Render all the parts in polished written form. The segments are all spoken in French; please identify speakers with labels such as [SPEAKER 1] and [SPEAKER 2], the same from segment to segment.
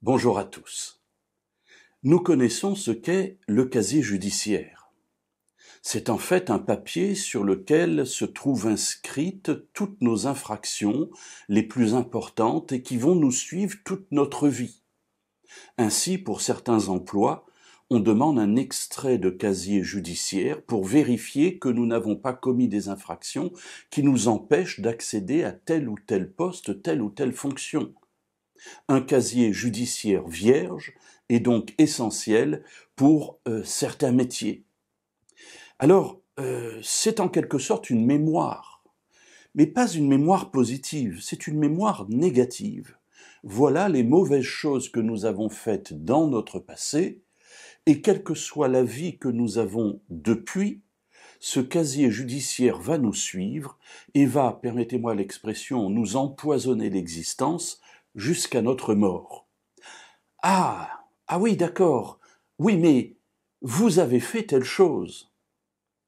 [SPEAKER 1] Bonjour à tous. Nous connaissons ce qu'est le casier judiciaire. C'est en fait un papier sur lequel se trouvent inscrites toutes nos infractions les plus importantes et qui vont nous suivre toute notre vie. Ainsi, pour certains emplois, on demande un extrait de casier judiciaire pour vérifier que nous n'avons pas commis des infractions qui nous empêchent d'accéder à tel ou tel poste, telle ou telle fonction. Un casier judiciaire vierge est donc essentiel pour certains métiers. Alors, c'est en quelque sorte une mémoire, mais pas une mémoire positive, c'est une mémoire négative. Voilà les mauvaises choses que nous avons faites dans notre passé, et quelle que soit la vie que nous avons depuis, ce casier judiciaire va nous suivre et va, permettez-moi l'expression, nous empoisonner l'existence jusqu'à notre mort. Ah oui, d'accord. Oui, mais vous avez fait telle chose.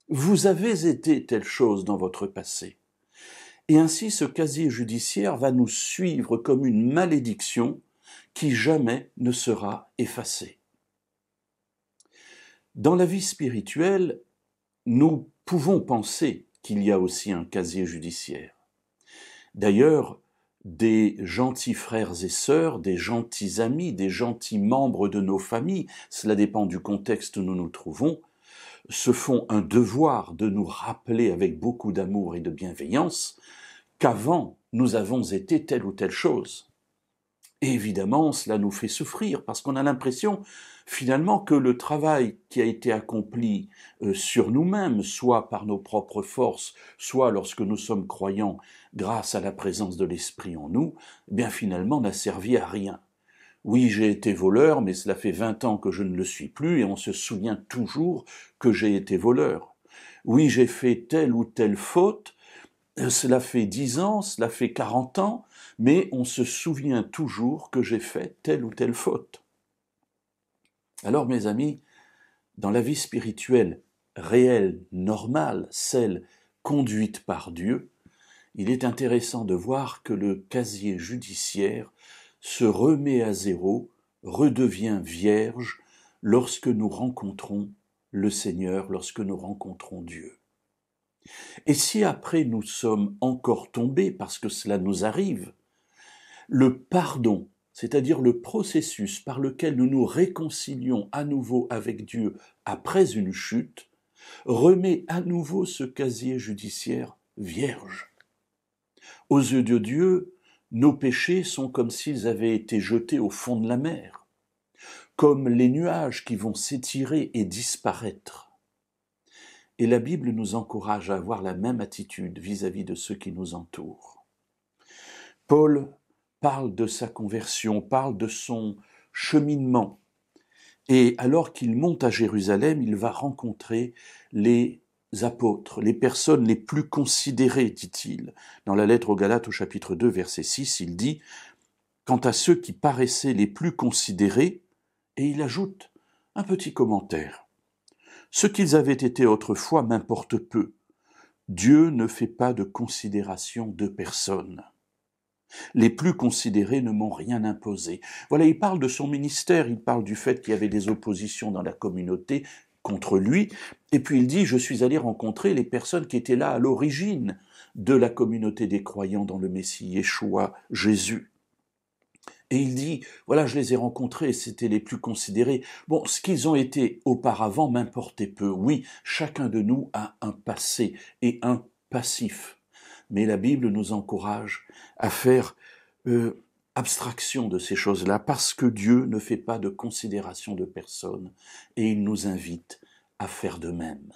[SPEAKER 1] Vous avez été telle chose dans votre passé. Et ainsi, ce casier judiciaire va nous suivre comme une malédiction qui jamais ne sera effacée. Dans la vie spirituelle, nous pouvons penser qu'il y a aussi un casier judiciaire. D'ailleurs, des gentils frères et sœurs, des gentils amis, des gentils membres de nos familles, cela dépend du contexte où nous nous trouvons, se font un devoir de nous rappeler avec beaucoup d'amour et de bienveillance qu'avant nous avons été telle ou telle chose. Et évidemment, cela nous fait souffrir parce qu'on a l'impression finalement que le travail qui a été accompli sur nous-mêmes, soit par nos propres forces, soit lorsque nous sommes croyants grâce à la présence de l'Esprit en nous, eh bien finalement n'a servi à rien. Oui, j'ai été voleur, mais cela fait 20 ans que je ne le suis plus et on se souvient toujours que j'ai été voleur. Oui, j'ai fait telle ou telle faute, cela fait 10 ans, cela fait 40 ans, mais on se souvient toujours que j'ai fait telle ou telle faute. Alors, mes amis, dans la vie spirituelle réelle, normale, celle conduite par Dieu, il est intéressant de voir que le casier judiciaire se remet à zéro, redevient vierge lorsque nous rencontrons le Seigneur, lorsque nous rencontrons Dieu. Et si après nous sommes encore tombés, parce que cela nous arrive, le pardon, c'est-à-dire le processus par lequel nous nous réconcilions à nouveau avec Dieu après une chute, remet à nouveau ce casier judiciaire vierge. Aux yeux de Dieu, nos péchés sont comme s'ils avaient été jetés au fond de la mer, comme les nuages qui vont s'étirer et disparaître. Et la Bible nous encourage à avoir la même attitude vis-à-vis de ceux qui nous entourent. Paul parle de sa conversion, parle de son cheminement. Et alors qu'il monte à Jérusalem, il va rencontrer les apôtres, les personnes les plus considérées, dit-il. Dans la lettre aux Galates au chapitre 2, verset 6, il dit « Quant à ceux qui paraissaient les plus considérés », et il ajoute un petit commentaire. « Ce qu'ils avaient été autrefois m'importe peu. Dieu ne fait pas de considération de personne. Les plus considérés ne m'ont rien imposé. » Voilà, il parle de son ministère, il parle du fait qu'il y avait des oppositions dans la communauté contre lui, et puis il dit « Je suis allé rencontrer les personnes qui étaient là à l'origine de la communauté des croyants dans le Messie, Yeshua, Jésus. » Et il dit « Voilà, je les ai rencontrés, c'était les plus considérés. Bon, ce qu'ils ont été auparavant m'importait peu. Oui, chacun de nous a un passé et un passif. Mais la Bible nous encourage à faire abstraction de ces choses-là, parce que Dieu ne fait pas de considération de personne, et il nous invite à faire de même.